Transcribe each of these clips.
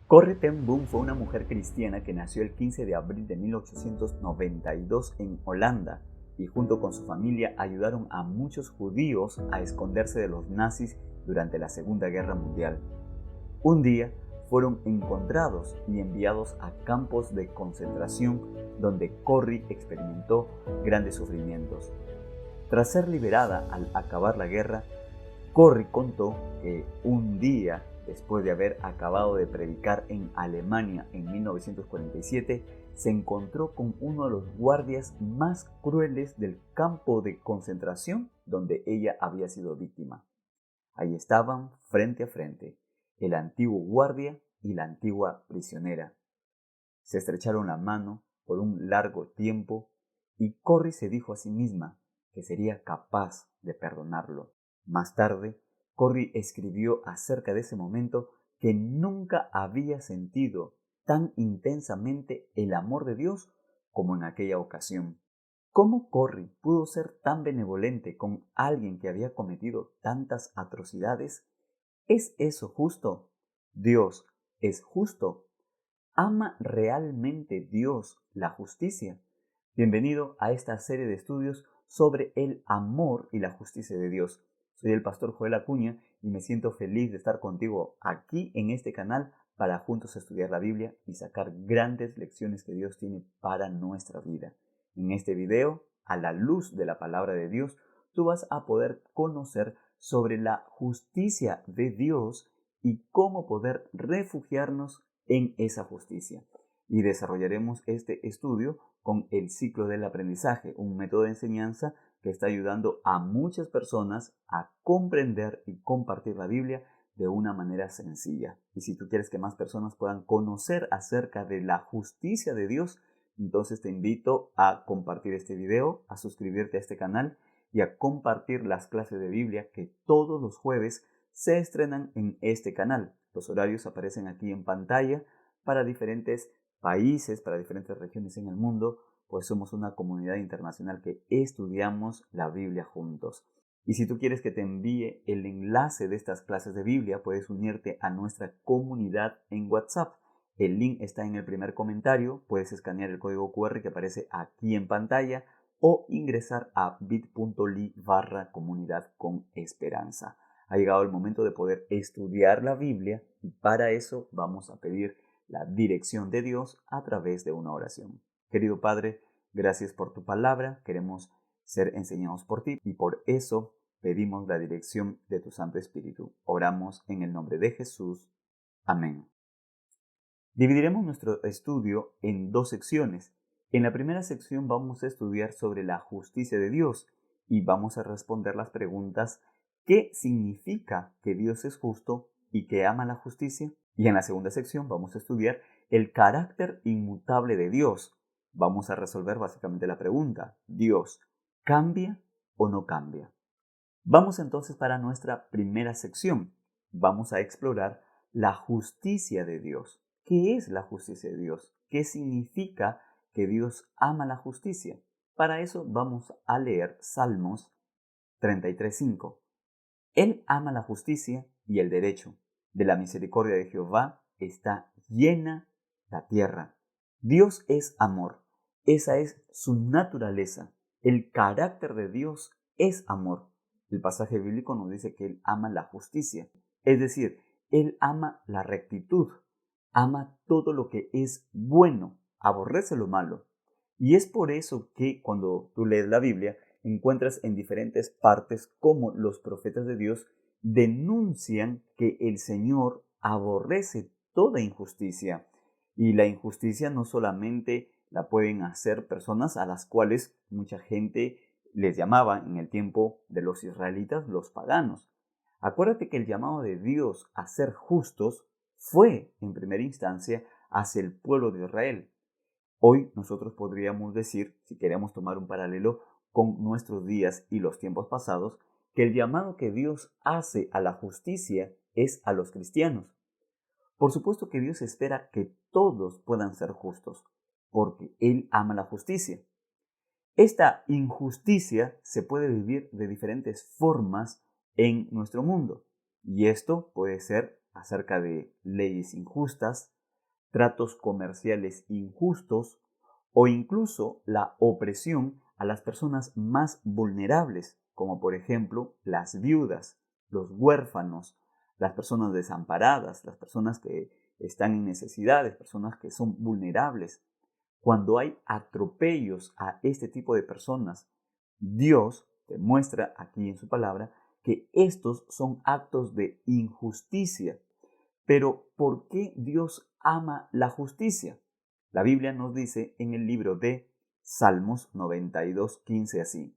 Corrie ten Boom fue una mujer cristiana que nació el 15 de abril de 1892 en Holanda y junto con su familia ayudaron a muchos judíos a esconderse de los nazis durante la Segunda Guerra Mundial. Un día fueron encontrados y enviados a campos de concentración donde Corrie experimentó grandes sufrimientos. Tras ser liberada al acabar la guerra, Corrie contó que un día, después de haber acabado de predicar en Alemania en 1947, se encontró con uno de los guardias más crueles del campo de concentración donde ella había sido víctima. Ahí estaban frente a frente, el antiguo guardia y la antigua prisionera. Se estrecharon la mano por un largo tiempo y Corrie se dijo a sí misma que sería capaz de perdonarlo. Más tarde, Corrie escribió acerca de ese momento que nunca había sentido tan intensamente el amor de Dios como en aquella ocasión. ¿Cómo Corrie pudo ser tan benevolente con alguien que había cometido tantas atrocidades? ¿Es eso justo? ¿Dios es justo? ¿Ama realmente Dios la justicia? Bienvenido a esta serie de estudios sobre el amor y la justicia de Dios. Soy el pastor Joel Acuña y me siento feliz de estar contigo aquí en este canal para juntos estudiar la Biblia y sacar grandes lecciones que Dios tiene para nuestra vida. En este video, a la luz de la palabra de Dios, tú vas a poder conocer sobre la justicia de Dios y cómo poder refugiarnos en esa justicia. Y desarrollaremos este estudio con el ciclo del aprendizaje, un método de enseñanza que está ayudando a muchas personas a comprender y compartir la Biblia de una manera sencilla. Y si tú quieres que más personas puedan conocer acerca de la justicia de Dios, entonces te invito a compartir este video, a suscribirte a este canal y a compartir las clases de Biblia que todos los jueves se estrenan en este canal. Los horarios aparecen aquí en pantalla para diferentes países, para diferentes regiones en el mundo, pues somos una comunidad internacional que estudiamos la Biblia juntos. Y si tú quieres que te envíe el enlace de estas clases de Biblia, puedes unirte a nuestra comunidad en WhatsApp. El link está en el primer comentario, puedes escanear el código QR que aparece aquí en pantalla o ingresar a bit.ly/comunidad con esperanza. Ha llegado el momento de poder estudiar la Biblia y para eso vamos a pedir la dirección de Dios a través de una oración. Querido Padre, gracias por tu palabra, queremos ser enseñados por ti y por eso pedimos la dirección de tu Santo Espíritu. Oramos en el nombre de Jesús. Amén. Dividiremos nuestro estudio en dos secciones. En la primera sección vamos a estudiar sobre la justicia de Dios y vamos a responder las preguntas: ¿qué significa que Dios es justo y que ama la justicia? Y en la segunda sección vamos a estudiar el carácter inmutable de Dios. Vamos a resolver básicamente la pregunta: ¿Dios cambia o no cambia? Vamos entonces para nuestra primera sección. Vamos a explorar la justicia de Dios. ¿Qué es la justicia de Dios? ¿Qué significa que Dios ama la justicia? Para eso vamos a leer Salmos 33:5. Él ama la justicia y el derecho. De la misericordia de Jehová está llena la tierra. Dios es amor. Esa es su naturaleza. El carácter de Dios es amor. El pasaje bíblico nos dice que Él ama la justicia. Es decir, Él ama la rectitud. Ama todo lo que es bueno. Aborrece lo malo. Y es por eso que cuando tú lees la Biblia, encuentras en diferentes partes cómo los profetas de Dios denuncian que el Señor aborrece toda injusticia. Y la injusticia no solamente la pueden hacer personas a las cuales mucha gente les llamaba en el tiempo de los israelitas los paganos. Acuérdate que el llamado de Dios a ser justos fue en primera instancia hacia el pueblo de Israel. Hoy nosotros podríamos decir, si queremos tomar un paralelo con nuestros días y los tiempos pasados, que el llamado que Dios hace a la justicia es a los cristianos. Por supuesto que Dios espera que todos puedan ser justos, porque Él ama la justicia. Esta injusticia se puede vivir de diferentes formas en nuestro mundo, y esto puede ser acerca de leyes injustas, tratos comerciales injustos o incluso la opresión a las personas más vulnerables, como por ejemplo las viudas, los huérfanos, las personas desamparadas, las personas que están en necesidades, personas que son vulnerables. Cuando hay atropellos a este tipo de personas, Dios demuestra aquí en su palabra que estos son actos de injusticia. Pero ¿por qué Dios ama la justicia? La Biblia nos dice en el libro de Salmos 92:15 así: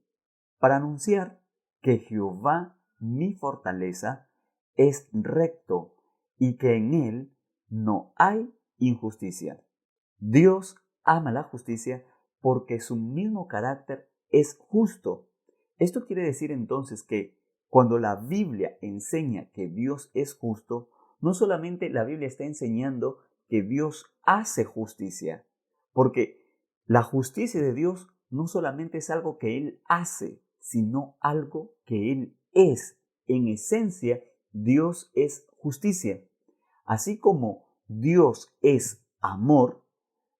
para anunciar que Jehová, mi fortaleza, es recto y que en él no hay injusticia. Dios ama la justicia porque su mismo carácter es justo. Esto quiere decir entonces que cuando la Biblia enseña que Dios es justo, no solamente la Biblia está enseñando que Dios hace justicia, porque la justicia de Dios no solamente es algo que Él hace, sino algo que Él es. En esencia, Dios es justicia. Así como Dios es amor,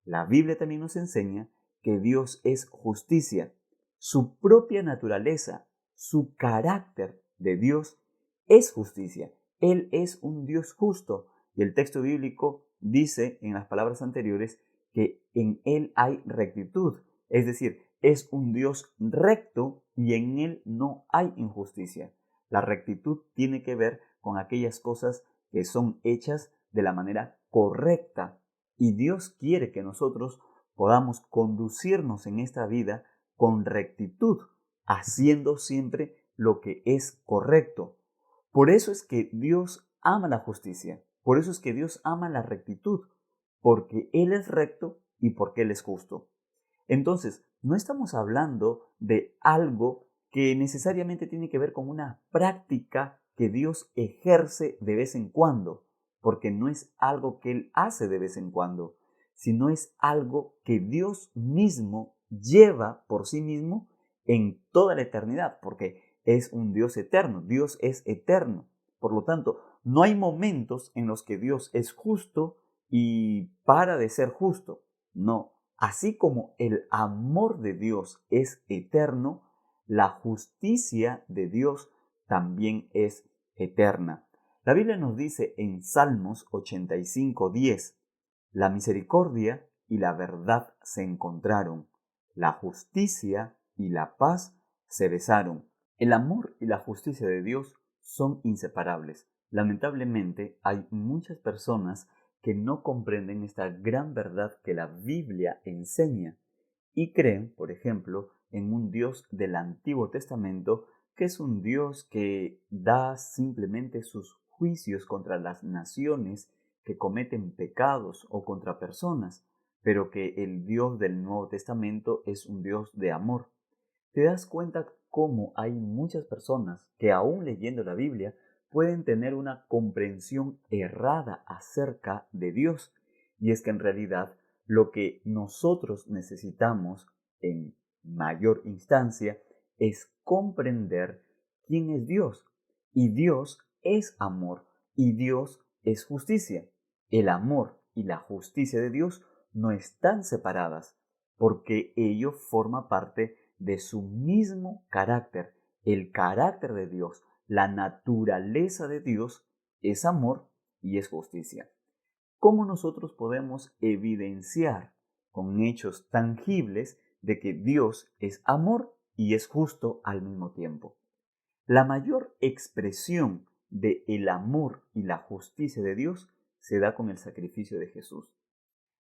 la Biblia también nos enseña que Dios es justicia. Su propia naturaleza, su carácter de Dios es justicia. Él es un Dios justo. Y el texto bíblico dice en las palabras anteriores que en Él hay rectitud. Es decir, es un Dios recto y en Él no hay injusticia. La rectitud tiene que ver con aquellas cosas que son hechas de la manera correcta. Y Dios quiere que nosotros podamos conducirnos en esta vida con rectitud, haciendo siempre lo que es correcto. Por eso es que Dios ama la justicia, por eso es que Dios ama la rectitud, porque Él es recto y porque Él es justo. Entonces, no estamos hablando de algo que necesariamente tiene que ver con una práctica que Dios ejerce de vez en cuando, porque no es algo que Él hace de vez en cuando, sino es algo que Dios mismo lleva por sí mismo en toda la eternidad, porque es un Dios eterno, Dios es eterno. Por lo tanto, no hay momentos en los que Dios es justo y para de ser justo. No, así como el amor de Dios es eterno, la justicia de Dios también es eterna. La Biblia nos dice en Salmos 85:10: la misericordia y la verdad se encontraron, la justicia y la paz se besaron. El amor y la justicia de Dios son inseparables. Lamentablemente hay muchas personas que no comprenden esta gran verdad que la Biblia enseña y creen, por ejemplo, en un Dios del Antiguo Testamento que es un Dios que da simplemente sus juicios contra las naciones que cometen pecados o contra personas, pero que el Dios del Nuevo Testamento es un Dios de amor. ¿Te das cuenta cómo hay muchas personas que aún leyendo la Biblia pueden tener una comprensión errada acerca de Dios? Y es que en realidad lo que nosotros necesitamos en mayor instancia es comprender quién es Dios. Y Dios es amor y Dios es justicia. El amor y la justicia de Dios no están separadas porque ello forma parte de su mismo carácter. El carácter de Dios, la naturaleza de Dios es amor y es justicia. ¿Cómo nosotros podemos evidenciar con hechos tangibles de que Dios es amor y es justo al mismo tiempo? La mayor expresión de el amor y la justicia de Dios se da con el sacrificio de Jesús.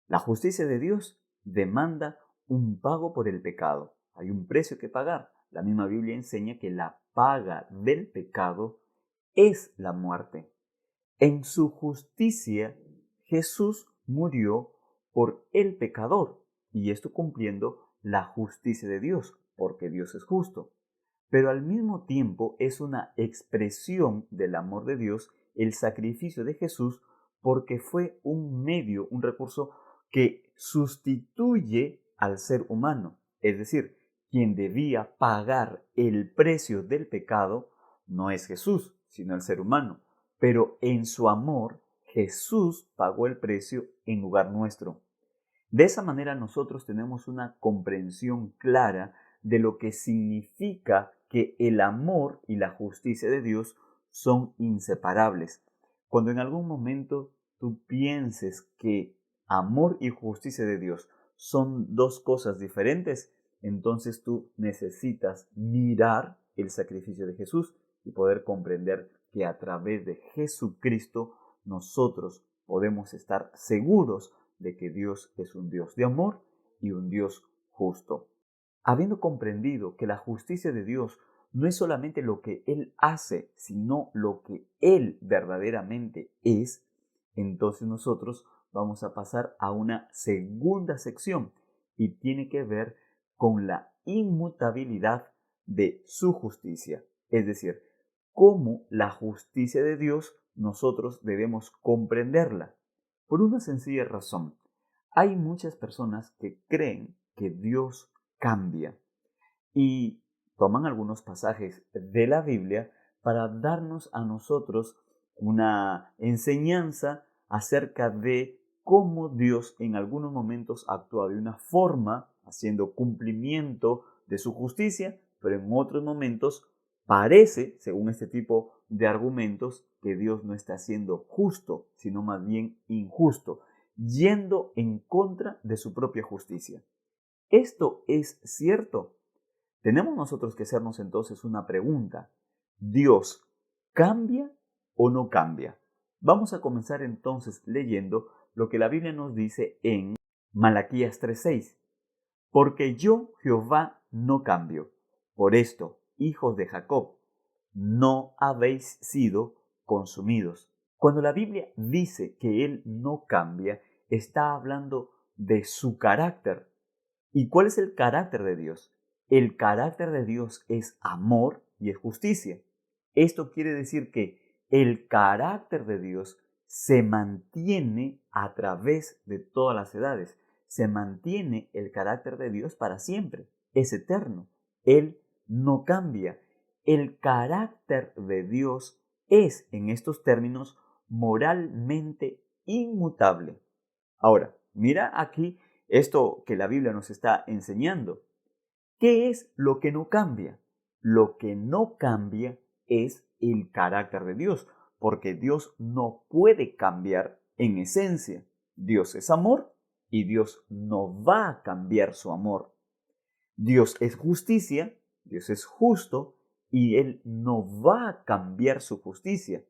La justicia de Dios demanda un pago por el pecado. Hay un precio que pagar. La misma Biblia enseña que la paga del pecado es la muerte. En su justicia, Jesús murió por el pecador, y esto cumpliendo la justicia de Dios, porque Dios es justo. Pero al mismo tiempo es una expresión del amor de Dios el sacrificio de Jesús, porque fue un medio, un recurso que sustituye al ser humano. Es decir, quien debía pagar el precio del pecado no es Jesús, sino el ser humano. Pero en su amor, Jesús pagó el precio en lugar nuestro. De esa manera nosotros tenemos una comprensión clara de lo que significa que el amor y la justicia de Dios son inseparables. Cuando en algún momento tú pienses que amor y justicia de Dios son dos cosas diferentes, entonces tú necesitas mirar el sacrificio de Jesús y poder comprender que a través de Jesucristo nosotros podemos estar seguros de que Dios es un Dios de amor y un Dios justo. Habiendo comprendido que la justicia de Dios no es solamente lo que Él hace, sino lo que Él verdaderamente es, entonces nosotros vamos a pasar a una segunda sección y tiene que ver con la inmutabilidad de su justicia. Es decir, cómo la justicia de Dios nosotros debemos comprenderla. Por una sencilla razón, hay muchas personas que creen que Dios cambia y toman algunos pasajes de la Biblia para darnos a nosotros una enseñanza acerca de cómo Dios en algunos momentos actúa de una forma, haciendo cumplimiento de su justicia, pero en otros momentos parece, según este tipo de argumentos, que Dios no está siendo justo, sino más bien injusto, yendo en contra de su propia justicia. ¿Esto es cierto? Tenemos nosotros que hacernos entonces una pregunta. ¿Dios cambia o no cambia? Vamos a comenzar entonces leyendo lo que la Biblia nos dice en Malaquías 3:6. Porque yo, Jehová, no cambio. Por esto, hijos de Jacob, no habéis sido consumidos. Cuando la Biblia dice que Él no cambia, está hablando de su carácter. ¿Y cuál es el carácter de Dios? El carácter de Dios es amor y es justicia. Esto quiere decir que el carácter de Dios se mantiene a través de todas las edades. Se mantiene el carácter de Dios para siempre. Es eterno. Él no cambia. El carácter de Dios es, en estos términos, moralmente inmutable. Ahora, mira aquí esto que la Biblia nos está enseñando. ¿Qué es lo que no cambia? Lo que no cambia es el carácter de Dios, porque Dios no puede cambiar en esencia. Dios es amor y Dios no va a cambiar su amor. Dios es justicia, Dios es justo y Él no va a cambiar su justicia.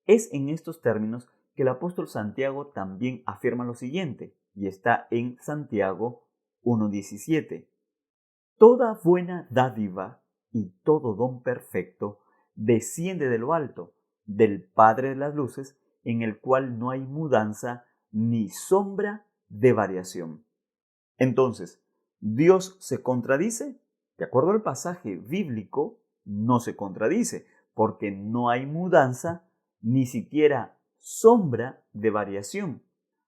Es en estos términos que el apóstol Santiago también afirma lo siguiente, y está en Santiago 1:17. Toda buena dádiva y todo don perfecto desciende de lo alto, del Padre de las luces, en el cual no hay mudanza ni sombra de variación. Entonces, ¿Dios se contradice? De acuerdo al pasaje bíblico, no se contradice, porque no hay mudanza ni siquiera sombra de variación.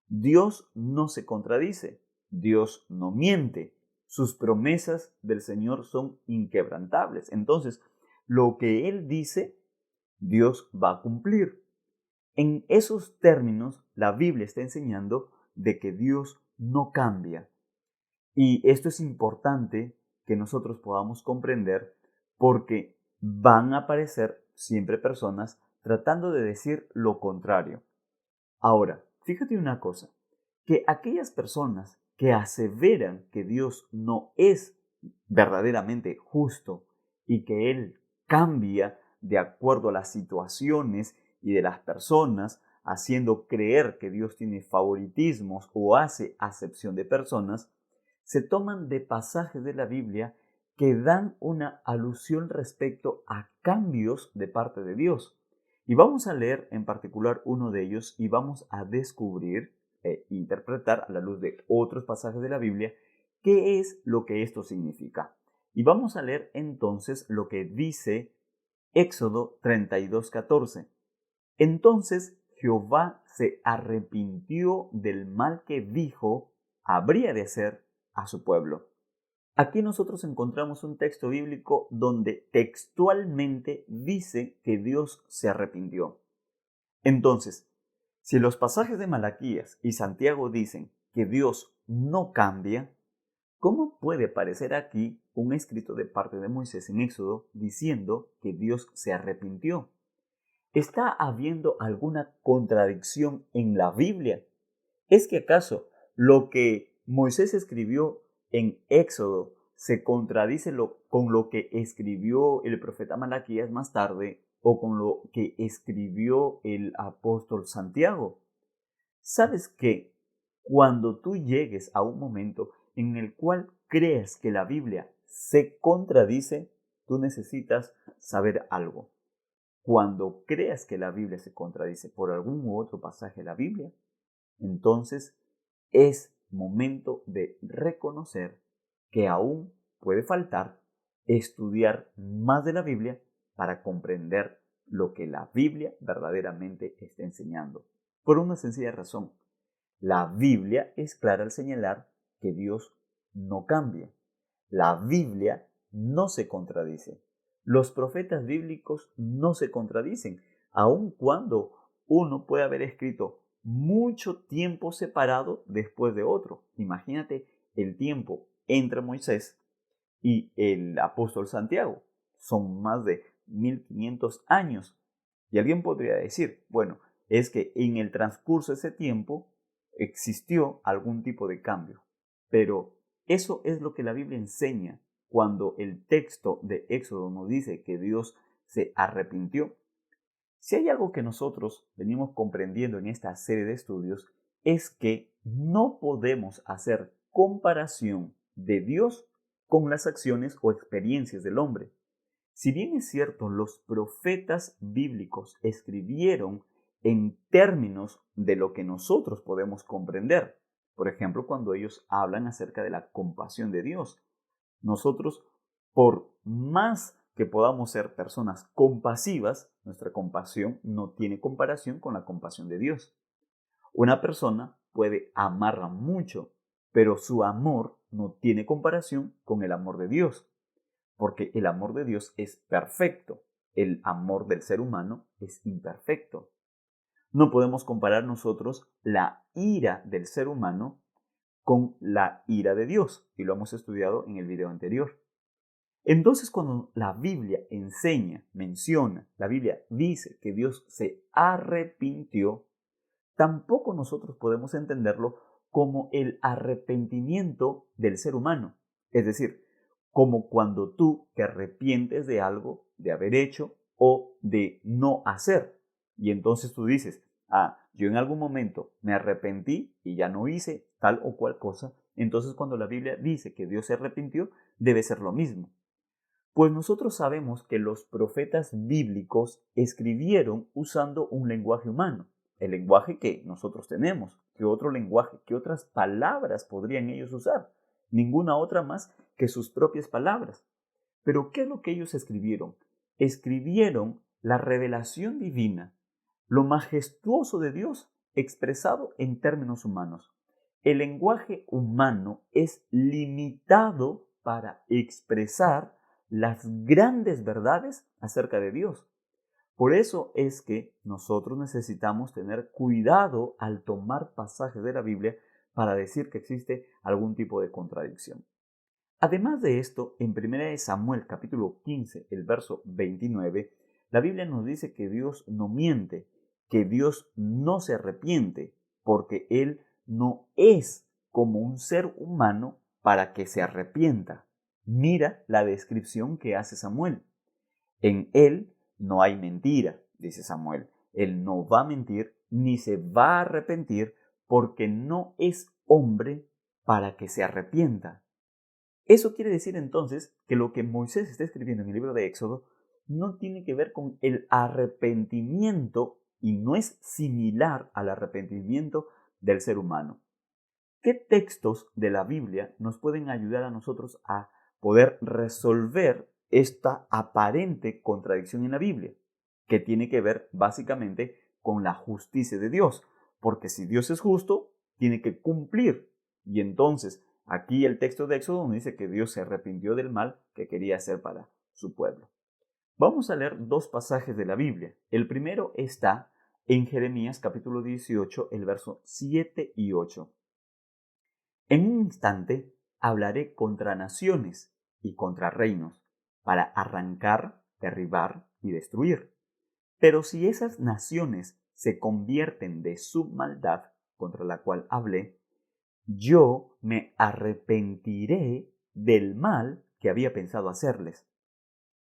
Dios no se contradice, Dios no miente, sus promesas del Señor son inquebrantables. Entonces, lo que Él dice, Dios va a cumplir. En esos términos, la Biblia está enseñando de que Dios no cambia. Y esto es importante que nosotros podamos comprender porque van a aparecer siempre personas tratando de decir lo contrario. Ahora, fíjate una cosa, que aquellas personas que aseveran que Dios no es verdaderamente justo y que Él cambia de acuerdo a las situaciones y de las personas, haciendo creer que Dios tiene favoritismos o hace acepción de personas, se toman de pasajes de la Biblia que dan una alusión respecto a cambios de parte de Dios. Y vamos a leer en particular uno de ellos y vamos a descubrir e interpretar a la luz de otros pasajes de la Biblia qué es lo que esto significa. Y vamos a leer entonces lo que dice Éxodo 32:14. Entonces Jehová se arrepintió del mal que dijo habría de hacer a su pueblo. Aquí nosotros encontramos un texto bíblico donde textualmente dice que Dios se arrepintió. Entonces, Si los pasajes de Malaquías y Santiago dicen que Dios no cambia, ¿cómo puede aparecer aquí un escrito de parte de Moisés en Éxodo diciendo que Dios se arrepintió? ¿Está habiendo alguna contradicción en la Biblia? ¿Es que acaso lo que Moisés escribió en Éxodo se contradice con lo que escribió el profeta Malaquías más tarde o con lo que escribió el apóstol Santiago? ¿Sabes que cuando tú llegues a un momento en el cual crees que la Biblia se contradice, tú necesitas saber algo? Cuando creas que la Biblia se contradice por algún u otro pasaje de la Biblia, entonces es momento de reconocer que aún puede faltar estudiar más de la Biblia para comprender lo que la Biblia verdaderamente está enseñando. Por una sencilla razón, la Biblia es clara al señalar que Dios no cambia. La Biblia no se contradice. Los profetas bíblicos no se contradicen, aun cuando uno puede haber escrito mucho tiempo separado después de otro. Imagínate el tiempo entre Moisés y el apóstol Santiago. Son más de 1500 años. Y alguien podría decir, bueno, es que en el transcurso de ese tiempo existió algún tipo de cambio. Pero eso es lo que la Biblia enseña cuando el texto de Éxodo nos dice que Dios se arrepintió. Si hay algo que nosotros venimos comprendiendo en esta serie de estudios es que no podemos hacer comparación de Dios con las acciones o experiencias del hombre. Si bien es cierto, los profetas bíblicos escribieron en términos de lo que nosotros podemos comprender. Por ejemplo, cuando ellos hablan acerca de la compasión de Dios. Nosotros, por más que podamos ser personas compasivas, nuestra compasión no tiene comparación con la compasión de Dios. Una persona puede amar mucho, pero su amor no tiene comparación con el amor de Dios, porque el amor de Dios es perfecto, el amor del ser humano es imperfecto. No podemos comparar nosotros la ira del ser humano con la ira de Dios, y lo hemos estudiado en el video anterior. Entonces, cuando la Biblia menciona, la Biblia dice que Dios se arrepintió, tampoco nosotros podemos entenderlo como el arrepentimiento del ser humano. Es decir, como cuando tú te arrepientes de algo, de haber hecho o de no hacer. Y entonces tú dices, yo en algún momento me arrepentí y ya no hice tal o cual cosa. Entonces cuando la Biblia dice que Dios se arrepintió, debe ser lo mismo. Pues nosotros sabemos que los profetas bíblicos escribieron usando un lenguaje humano, el lenguaje que nosotros tenemos. ¿Qué otro lenguaje, qué otras palabras podrían ellos usar? Ninguna otra más que sus propias palabras. Pero ¿qué es lo que ellos escribieron? Escribieron la revelación divina, lo majestuoso de Dios expresado en términos humanos. El lenguaje humano es limitado para expresar las grandes verdades acerca de Dios. Por eso es que nosotros necesitamos tener cuidado al tomar pasajes de la Biblia para decir que existe algún tipo de contradicción. Además de esto, en 1 Samuel capítulo 15, el verso 29, la Biblia nos dice que Dios no miente, que Dios no se arrepiente, porque Él no es como un ser humano para que se arrepienta. Mira la descripción que hace Samuel. En Él no hay mentira, dice Samuel. Él no va a mentir ni se va a arrepentir porque no es hombre para que se arrepienta. Eso quiere decir entonces que lo que Moisés está escribiendo en el libro de Éxodo no tiene que ver con el arrepentimiento y no es similar al arrepentimiento del ser humano. ¿Qué textos de la Biblia nos pueden ayudar a nosotros a poder resolver esta aparente contradicción en la Biblia? Que tiene que ver básicamente con la justicia de Dios. Porque si Dios es justo, tiene que cumplir. Y entonces, aquí el texto de Éxodo nos dice que Dios se arrepintió del mal que quería hacer para su pueblo. Vamos a leer dos pasajes de la Biblia. El primero está en Jeremías capítulo 18, el verso 7 y 8. En un instante hablaré contra naciones y contra reinos, para arrancar, derribar y destruir. Pero si esas naciones se convierten de su maldad contra la cual hablé, yo me arrepentiré del mal que había pensado hacerles.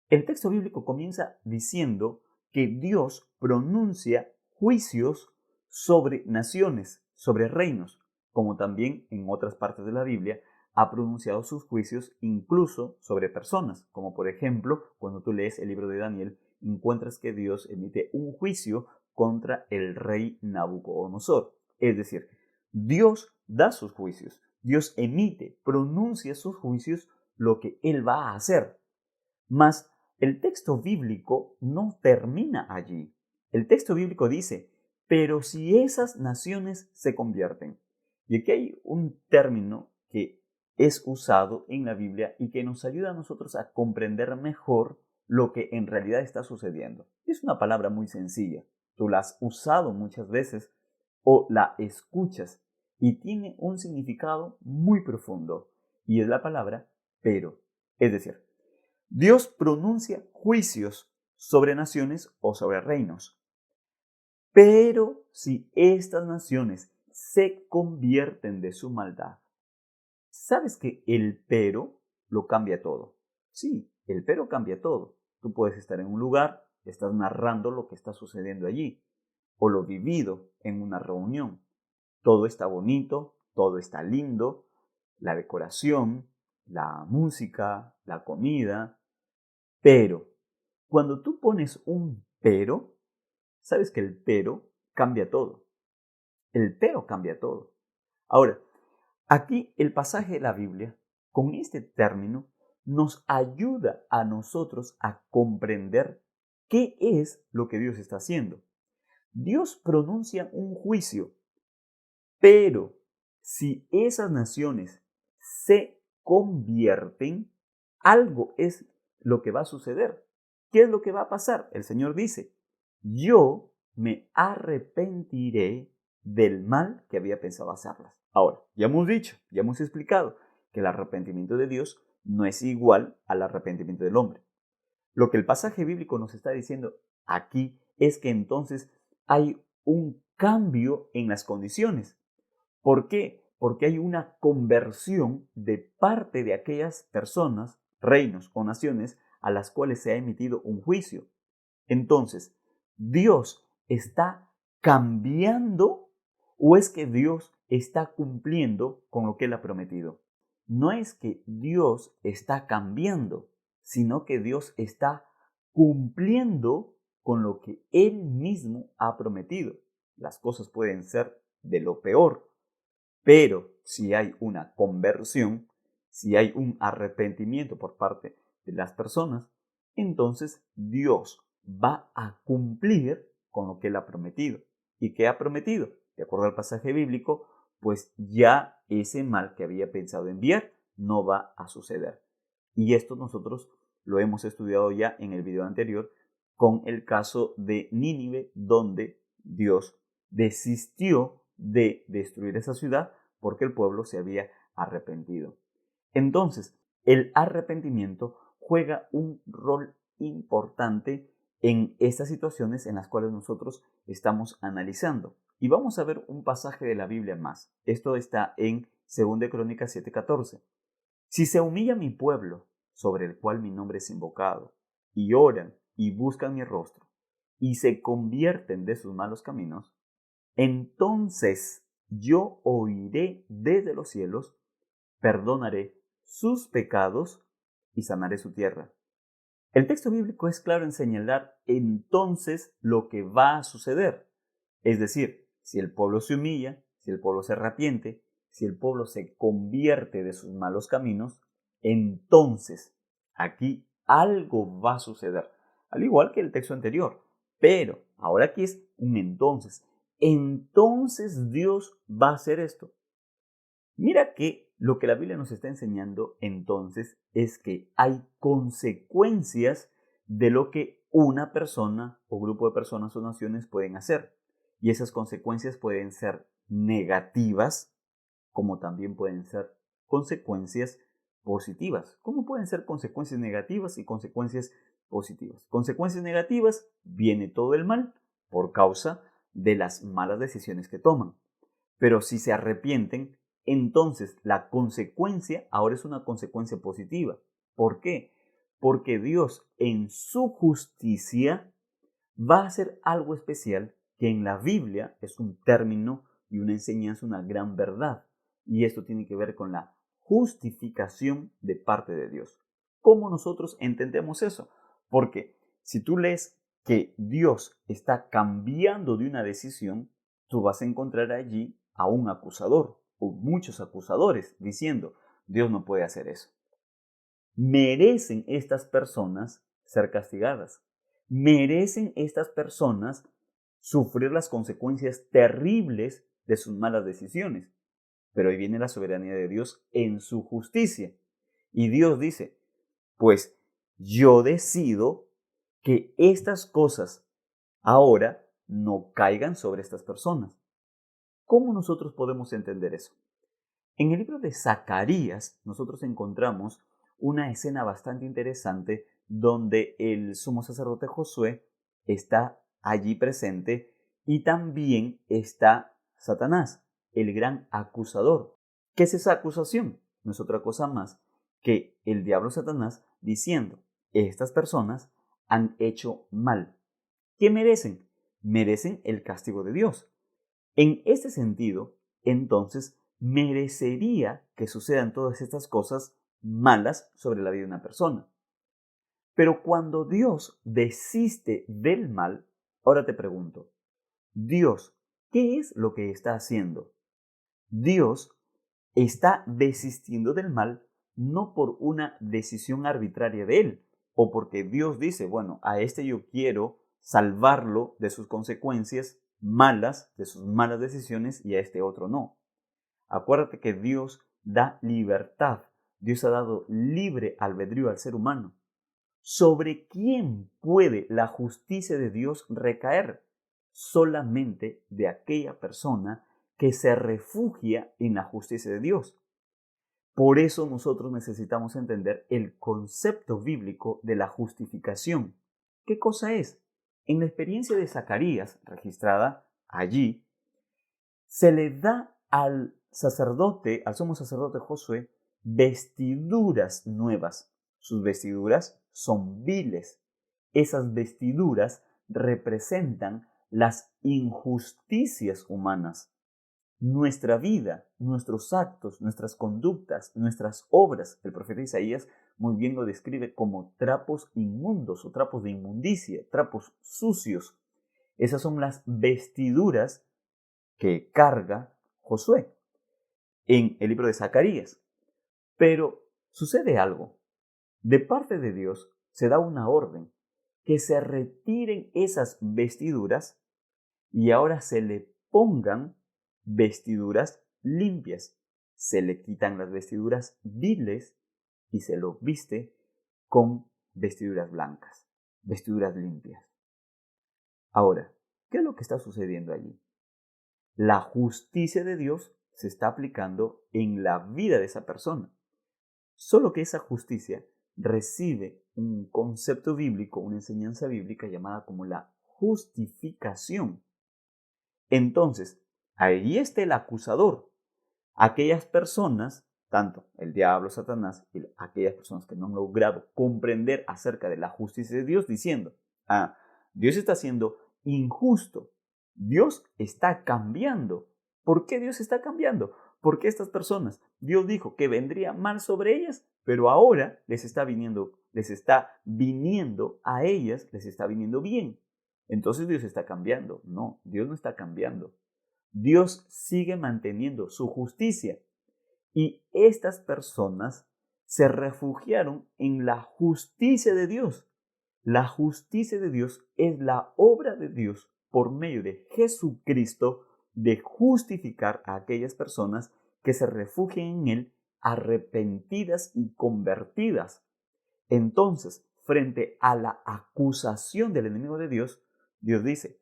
El texto bíblico comienza diciendo que Dios pronuncia juicios sobre naciones, sobre reinos, como también en otras partes de la Biblia ha pronunciado sus juicios incluso sobre personas, como por ejemplo cuando tú lees el libro de Daniel, encuentras que Dios emite un juicio contra el rey Nabucodonosor. Es decir, Dios da sus juicios, Dios emite, pronuncia sus juicios, lo que Él va a hacer. Mas el texto bíblico no termina allí. El texto bíblico dice, pero si esas naciones se convierten. Y aquí hay un término que es usado en la Biblia y que nos ayuda a nosotros a comprender mejor lo que en realidad está sucediendo. Es una palabra muy sencilla. Tú la has usado muchas veces o la escuchas y tiene un significado muy profundo. Y es la palabra pero. Es decir, Dios pronuncia juicios sobre naciones o sobre reinos. Pero si estas naciones se convierten de su maldad, ¿sabes que el pero lo cambia todo? Sí, el pero cambia todo. Tú puedes estar en un lugar, estás narrando lo que está sucediendo allí, o lo vivido en una reunión. Todo está bonito, todo está lindo, la decoración, la música, la comida, pero cuando tú pones un pero, sabes que el pero cambia todo. El pero cambia todo. Ahora, aquí el pasaje de la Biblia, con este término, nos ayuda a nosotros a comprender qué es lo que Dios está haciendo. Dios pronuncia un juicio, pero si esas naciones se convierten, algo es lo que va a suceder. ¿Qué es lo que va a pasar? El Señor dice, yo me arrepentiré del mal que había pensado hacerlas. Ahora, ya hemos dicho, ya hemos explicado que el arrepentimiento de Dios no es igual al arrepentimiento del hombre. Lo que el pasaje bíblico nos está diciendo aquí es que entonces hay un cambio en las condiciones. ¿Por qué? Porque hay una conversión de parte de aquellas personas, reinos o naciones a las cuales se ha emitido un juicio. Entonces, ¿Dios está cambiando o es que Dios está cumpliendo con lo que Él ha prometido? No es que Dios está cambiando, sino que Dios está cumpliendo con lo que Él mismo ha prometido. Las cosas pueden ser de lo peor, pero si hay una conversión, si hay un arrepentimiento por parte de las personas, entonces Dios va a cumplir con lo que Él ha prometido. ¿Y qué ha prometido? De acuerdo al pasaje bíblico, pues ya ese mal que había pensado enviar no va a suceder. Y esto nosotros lo hemos estudiado ya en el video anterior con el caso de Nínive, donde Dios desistió de destruir esa ciudad porque el pueblo se había arrepentido. Entonces, el arrepentimiento juega un rol importante en estas situaciones en las cuales nosotros estamos analizando. Y vamos a ver un pasaje de la Biblia más. Esto está en 2 Crónicas 7:14. Si se humilla mi pueblo, sobre el cual mi nombre es invocado, y oran y buscan mi rostro, y se convierten de sus malos caminos, entonces yo oiré desde los cielos, perdonaré sus pecados y sanaré su tierra. El texto bíblico es claro en señalar entonces lo que va a suceder. Es decir, si el pueblo se humilla, si el pueblo se arrepiente, si el pueblo se convierte de sus malos caminos, entonces aquí algo va a suceder. Al igual que el texto anterior. Pero ahora aquí es un entonces. Entonces Dios va a hacer esto. Mira que lo que la Biblia nos está enseñando entonces es que hay consecuencias de lo que una persona o grupo de personas o naciones pueden hacer. Y esas consecuencias pueden ser negativas, como también pueden ser consecuencias positivas. ¿Cómo pueden ser consecuencias negativas y consecuencias positivas? Consecuencias negativas, viene todo el mal por causa de las malas decisiones que toman. Pero si se arrepienten, entonces la consecuencia ahora es una consecuencia positiva. ¿Por qué? Porque Dios en su justicia va a hacer algo especial que en la Biblia es un término y una enseñanza, una gran verdad. Y esto tiene que ver con la justificación de parte de Dios. ¿Cómo nosotros entendemos eso? Porque si tú lees que Dios está cambiando de una decisión, tú vas a encontrar allí a un acusador o muchos acusadores diciendo, Dios no puede hacer eso. ¿Merecen estas personas ser castigadas? ¿Merecen estas personas sufrir las consecuencias terribles de sus malas decisiones? Pero ahí viene la soberanía de Dios en su justicia. Y Dios dice, pues yo decido que estas cosas ahora no caigan sobre estas personas. ¿Cómo nosotros podemos entender eso? En el libro de Zacarías nosotros encontramos una escena bastante interesante donde el sumo sacerdote Josué está allí presente y también está Satanás, el gran acusador. ¿Qué es esa acusación? No es otra cosa más que el diablo Satanás diciendo, estas personas han hecho mal. ¿Qué merecen? Merecen el castigo de Dios. En este sentido, entonces, merecería que sucedan todas estas cosas malas sobre la vida de una persona. Pero cuando Dios desiste del mal, ahora te pregunto, Dios, ¿qué es lo que está haciendo? Dios está desistiendo del mal no por una decisión arbitraria de él, o porque Dios dice, bueno, a este yo quiero salvarlo de sus consecuencias malas, de sus malas decisiones, y a este otro no. Acuérdate que Dios da libertad. Dios ha dado libre albedrío al ser humano. ¿Sobre quién puede la justicia de Dios recaer? Solamente de aquella persona que se refugia en la justicia de Dios. Por eso nosotros necesitamos entender el concepto bíblico de la justificación. ¿Qué cosa es? En la experiencia de Zacarías, registrada allí, se le da al sacerdote, al sumo sacerdote Josué, vestiduras nuevas. Sus vestiduras son viles. Esas vestiduras representan las injusticias humanas. Nuestra vida, nuestros actos, nuestras conductas, nuestras obras, el profeta Isaías muy bien lo describe como trapos inmundos o trapos de inmundicia, trapos sucios. Esas son las vestiduras que carga Josué en el libro de Zacarías. Pero sucede algo. De parte de Dios se da una orden que se retiren esas vestiduras y ahora se le pongan vestiduras limpias. Se le quitan las vestiduras viles y se lo viste con vestiduras blancas, vestiduras limpias. Ahora, ¿qué es lo que está sucediendo allí? La justicia de Dios se está aplicando en la vida de esa persona. Solo que esa justicia recibe un concepto bíblico, una enseñanza bíblica llamada como la justificación. Entonces, ahí está el acusador. Aquellas personas, tanto el diablo, Satanás, y aquellas personas que no han logrado comprender acerca de la justicia de Dios, diciendo, Dios está siendo injusto, Dios está cambiando. ¿Por qué Dios está cambiando? Porque estas personas, Dios dijo que vendría mal sobre ellas, pero ahora les está viniendo a ellas, les está viniendo bien. Entonces Dios está cambiando. No, Dios no está cambiando. Dios sigue manteniendo su justicia. Y estas personas se refugiaron en la justicia de Dios. La justicia de Dios es la obra de Dios por medio de Jesucristo de justificar a aquellas personas que se refugian en Él arrepentidas y convertidas. Entonces, frente a la acusación del enemigo de Dios, Dios dice,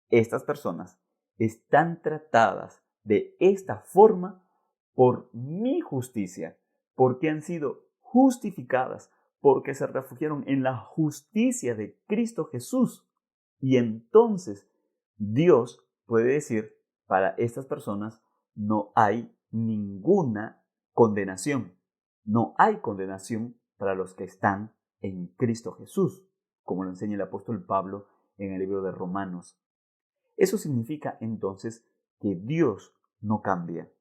estas personas están tratadas de esta forma por mi justicia, porque han sido justificadas, porque se refugiaron en la justicia de Cristo Jesús. Y entonces Dios puede decir, para estas personas no hay ninguna condenación. No hay condenación para los que están en Cristo Jesús, como lo enseña el apóstol Pablo en el libro de Romanos. Eso significa entonces que Dios no cambia.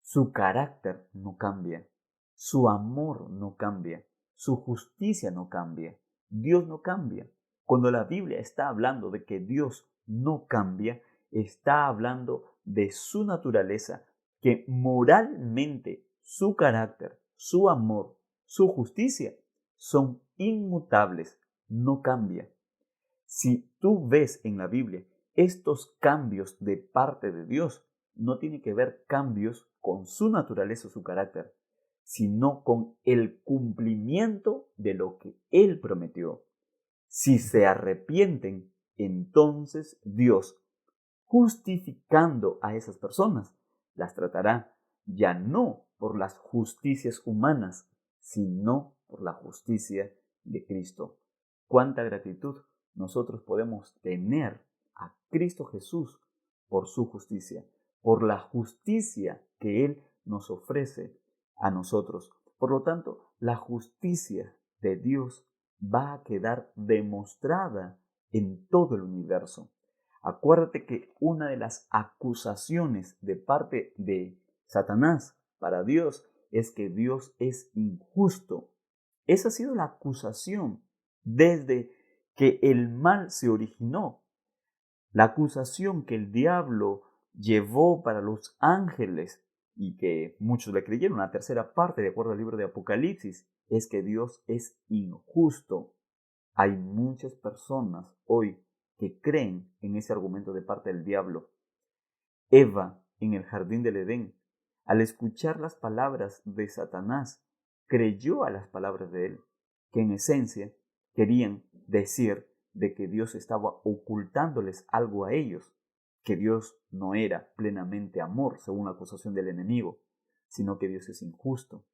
Su carácter no cambia, su amor no cambia, su justicia no cambia. Dios no cambia. Cuando la Biblia está hablando de que Dios no cambia, está hablando de su naturaleza, que moralmente su carácter, su amor, su justicia son inmutables, no cambia. Si tú ves en la Biblia estos cambios de parte de Dios, no tiene que ver cambios con su naturaleza o su carácter, sino con el cumplimiento de lo que Él prometió. Si se arrepienten, entonces Dios, justificando a esas personas, las tratará ya no por las justicias humanas, sino por la justicia de Cristo. ¡Cuánta gratitud nosotros podemos tener a Cristo Jesús por su justicia, por la justicia que Él nos ofrece a nosotros! Por lo tanto, la justicia de Dios va a quedar demostrada en todo el universo. Acuérdate que una de las acusaciones de parte de Satanás para Dios es que Dios es injusto. Esa ha sido la acusación desde que el mal se originó. La acusación que el diablo llevó para los ángeles y que muchos le creyeron, la tercera parte de acuerdo al libro de Apocalipsis, es que Dios es injusto. Hay muchas personas hoy que creen en ese argumento de parte del diablo. Eva, en el jardín del Edén, al escuchar las palabras de Satanás, creyó a las palabras de él, que en esencia querían decir de que Dios estaba ocultándoles algo a ellos, que Dios no era plenamente amor, según la acusación del enemigo, sino que Dios es injusto.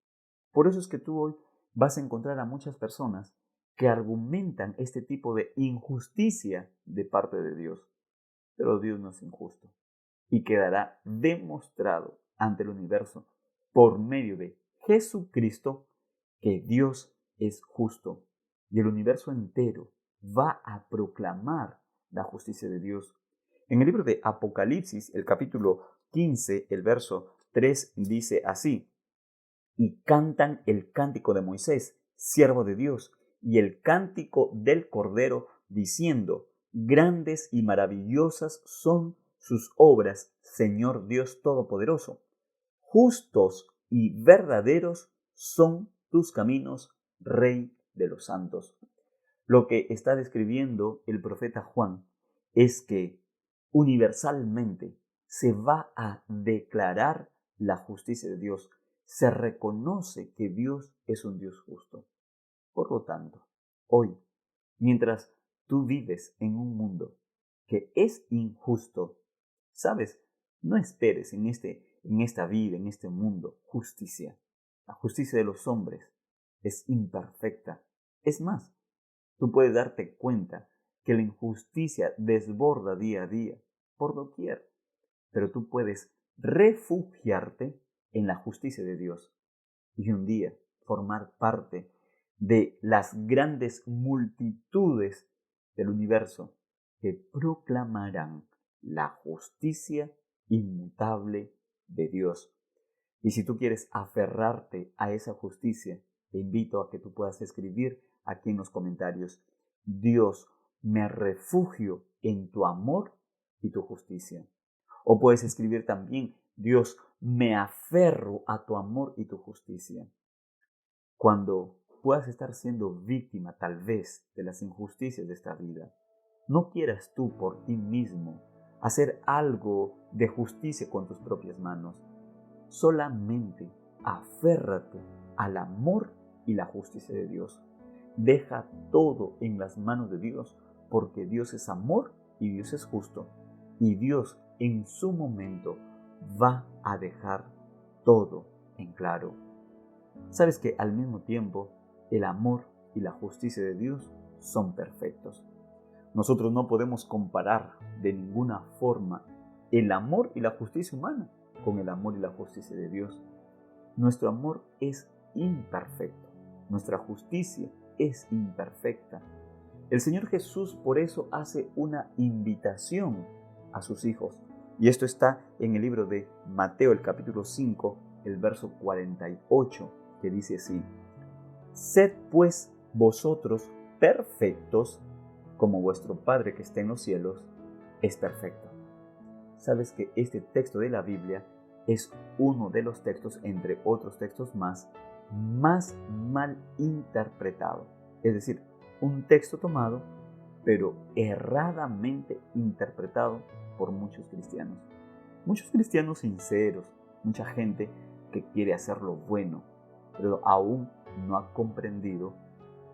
Por eso es que tú hoy vas a encontrar a muchas personas que argumentan este tipo de injusticia de parte de Dios. Pero Dios no es injusto y quedará demostrado ante el universo por medio de Jesucristo que Dios es justo y el universo entero va a proclamar la justicia de Dios. En el libro de Apocalipsis, el capítulo 15, el verso 3 dice así: y cantan el cántico de Moisés, siervo de Dios, y el cántico del Cordero, diciendo: grandes y maravillosas son sus obras, Señor Dios Todopoderoso. Justos y verdaderos son tus caminos, Rey de los santos. Lo que está describiendo el profeta Juan es que universalmente se va a declarar la justicia de Dios. Se reconoce que Dios es un Dios justo. Por lo tanto, hoy, mientras tú vives en un mundo que es injusto, sabes, no esperes en esta vida, en este mundo, justicia. La justicia de los hombres es imperfecta. Es más, tú puedes darte cuenta que la injusticia desborda día a día, por doquier, pero tú puedes refugiarte en la justicia de Dios y un día formar parte de las grandes multitudes del universo que proclamarán la justicia inmutable de Dios. Y si tú quieres aferrarte a esa justicia, te invito a que tú puedas escribir aquí en los comentarios: Dios, me refugio en tu amor y tu justicia. O puedes escribir también: Dios, me aferro a tu amor y tu justicia. Cuando puedas estar siendo víctima tal vez de las injusticias de esta vida, no quieras tú por ti mismo hacer algo de justicia con tus propias manos. Solamente aférrate al amor y la justicia de Dios. Deja todo en las manos de Dios, porque Dios es amor y Dios es justo. Y Dios en su momento va a dejar todo en claro. Sabes que al mismo tiempo el amor y la justicia de Dios son perfectos. Nosotros no podemos comparar de ninguna forma el amor y la justicia humana con el amor y la justicia de Dios. Nuestro amor es imperfecto. Nuestra justicia es imperfecta. El Señor Jesús por eso hace una invitación a sus hijos. Y esto está en el libro de Mateo, el capítulo 5, el verso 48, que dice así: Sed pues vosotros perfectos, como vuestro Padre que está en los cielos es perfecto. Sabes que este texto de la Biblia es uno de los textos, entre otros textos más mal interpretado. Es decir, un texto tomado, pero erradamente interpretado por muchos cristianos. Muchos cristianos sinceros, mucha gente que quiere hacer lo bueno, pero aún no ha comprendido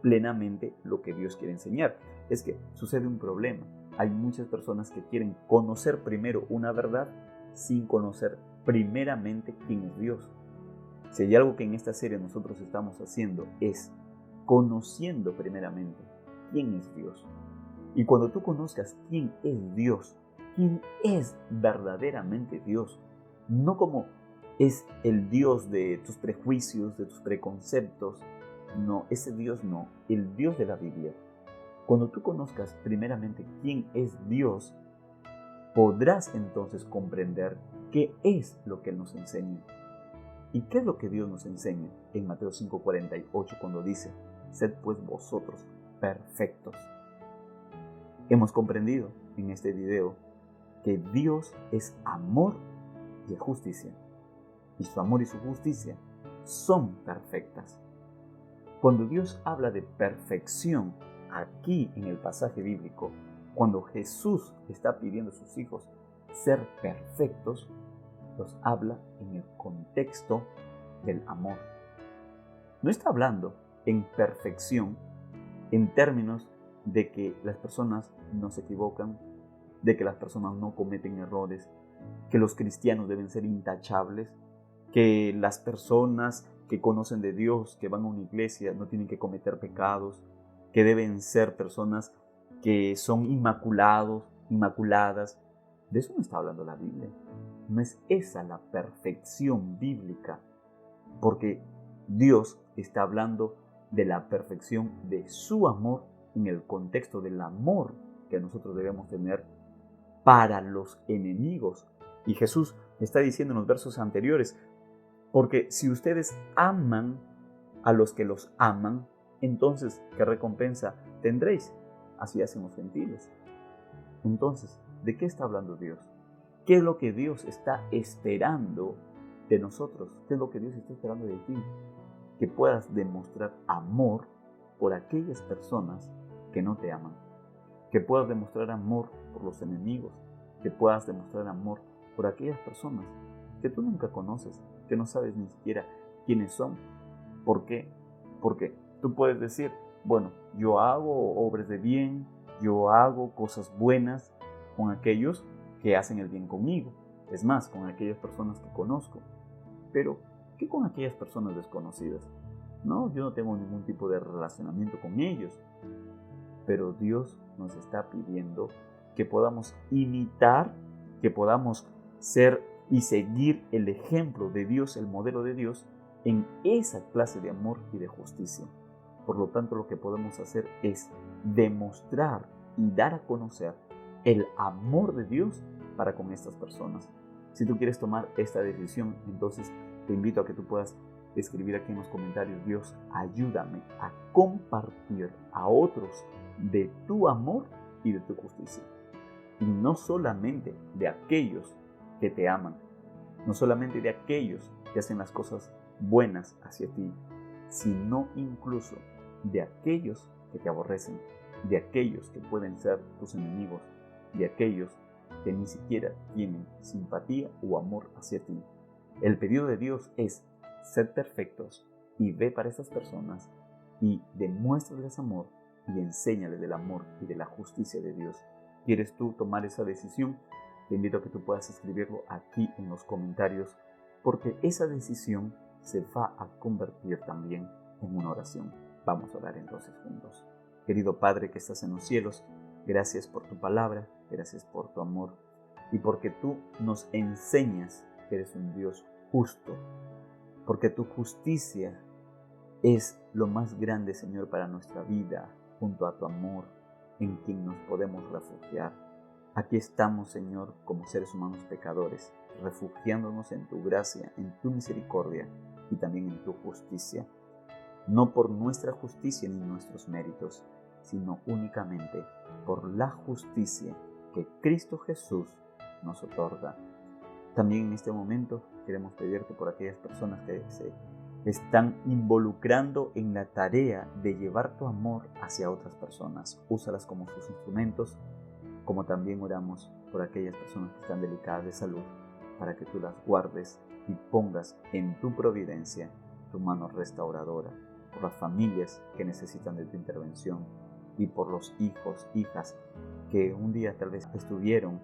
plenamente lo que Dios quiere enseñar. Es que sucede un problema. Hay muchas personas que quieren conocer primero una verdad sin conocer primeramente quién es Dios. Si hay algo que en esta serie nosotros estamos haciendo es conociendo primeramente quién es Dios. Y cuando tú conozcas quién es Dios, quién es verdaderamente Dios, no como es el Dios de tus prejuicios, de tus preconceptos, no, ese Dios no, el Dios de la Biblia. Cuando tú conozcas primeramente quién es Dios, podrás entonces comprender qué es lo que Él nos enseña. ¿Y qué es lo que Dios nos enseña en Mateo 5:48 cuando dice: Sed pues vosotros perfectos? Hemos comprendido en este video que Dios es amor y es justicia. Y su amor y su justicia son perfectas. Cuando Dios habla de perfección aquí en el pasaje bíblico, cuando Jesús está pidiendo a sus hijos ser perfectos, los habla en el contexto del amor. No está hablando en perfección en términos de que las personas no se equivocan, de que las personas no cometen errores, que los cristianos deben ser intachables, que las personas que conocen de Dios, que van a una iglesia, no tienen que cometer pecados, que deben ser personas que son inmaculados, inmaculadas. De eso no está hablando la Biblia. No es esa la perfección bíblica, porque Dios está hablando de la perfección de su amor en el contexto del amor que nosotros debemos tener para los enemigos. Y Jesús está diciendo en los versos anteriores: porque si ustedes aman a los que los aman, entonces, ¿qué recompensa tendréis? Así hacen los gentiles. Entonces, ¿de qué está hablando Dios? ¿Qué es lo que Dios está esperando de nosotros? ¿Qué es lo que Dios está esperando de ti? Que puedas demostrar amor por aquellas personas que no te aman. Que puedas demostrar amor por los enemigos. Que puedas demostrar amor por aquellas personas que tú nunca conoces, que no sabes ni siquiera quiénes son. ¿Por qué? Porque tú puedes decir: bueno, yo hago obras de bien, yo hago cosas buenas con aquellos que hacen el bien conmigo. Es más, con aquellas personas que conozco. Pero, ¿qué con aquellas personas desconocidas? No, yo no tengo ningún tipo de relacionamiento con ellos. Pero Dios nos está pidiendo que podamos imitar, que podamos ser y seguir el ejemplo de Dios, el modelo de Dios, en esa clase de amor y de justicia. Por lo tanto, lo que podemos hacer es demostrar y dar a conocer el amor de Dios para con estas personas. Si tú quieres tomar esta decisión, entonces te invito a que tú puedas escribir aquí en los comentarios: Dios, ayúdame a compartir a otros de tu amor y de tu justicia. Y no solamente de aquellos que te aman, no solamente de aquellos que hacen las cosas buenas hacia ti, sino incluso de aquellos que te aborrecen, de aquellos que pueden ser tus enemigos, de aquellos que ni siquiera tienen simpatía o amor hacia ti. El pedido de Dios es: sed perfectos y ve para esas personas y demuéstrales amor y enséñales del amor y de la justicia de Dios. ¿Quieres tú tomar esa decisión? te invito a que tú puedas escribirlo aquí en los comentarios, porque esa decisión se va a convertir también en una oración. Vamos a orar entonces juntos. Querido Padre que estás en los cielos, gracias por tu palabra, gracias por tu amor y porque tú nos enseñas que eres un Dios justo, porque tu justicia es lo más grande, Señor, para nuestra vida, junto a tu amor, en quien nos podemos refugiar. Aquí estamos, Señor, como seres humanos pecadores, refugiándonos en tu gracia, en tu misericordia y también en tu justicia. No por nuestra justicia ni nuestros méritos, sino únicamente por la justicia que Cristo Jesús nos otorga. También en este momento queremos pedirte por aquellas personas que se están involucrando en la tarea de llevar tu amor hacia otras personas. Úsalas como sus instrumentos, como también oramos por aquellas personas que están delicadas de salud, para que tú las guardes y pongas en tu providencia tu mano restauradora, por las familias que necesitan de tu intervención y por los hijos, hijas que un día tal vez estuvieron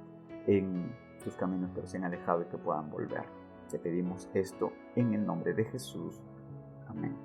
en sus caminos pero se han alejado y que puedan volver. Te pedimos esto en el nombre de Jesús. Amén.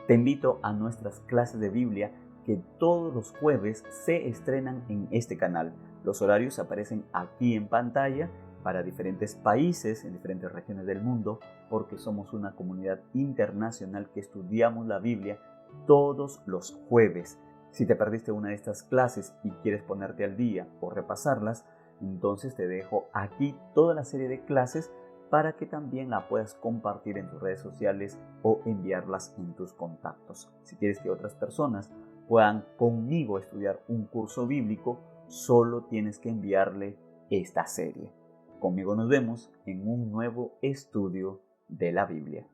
Te invito a nuestras clases de Biblia que todos los jueves se estrenan en este canal. Los horarios aparecen aquí en pantalla para diferentes países, en diferentes regiones del mundo, porque somos una comunidad internacional que estudiamos la Biblia todos los jueves. Si te perdiste una de estas clases y quieres ponerte al día o repasarlas, entonces te dejo aquí toda la serie de clases para que también la puedas compartir en tus redes sociales o enviarlas en tus contactos. Si quieres que otras personas puedan conmigo estudiar un curso bíblico, solo tienes que enviarle esta serie. Conmigo nos vemos en un nuevo estudio de la Biblia.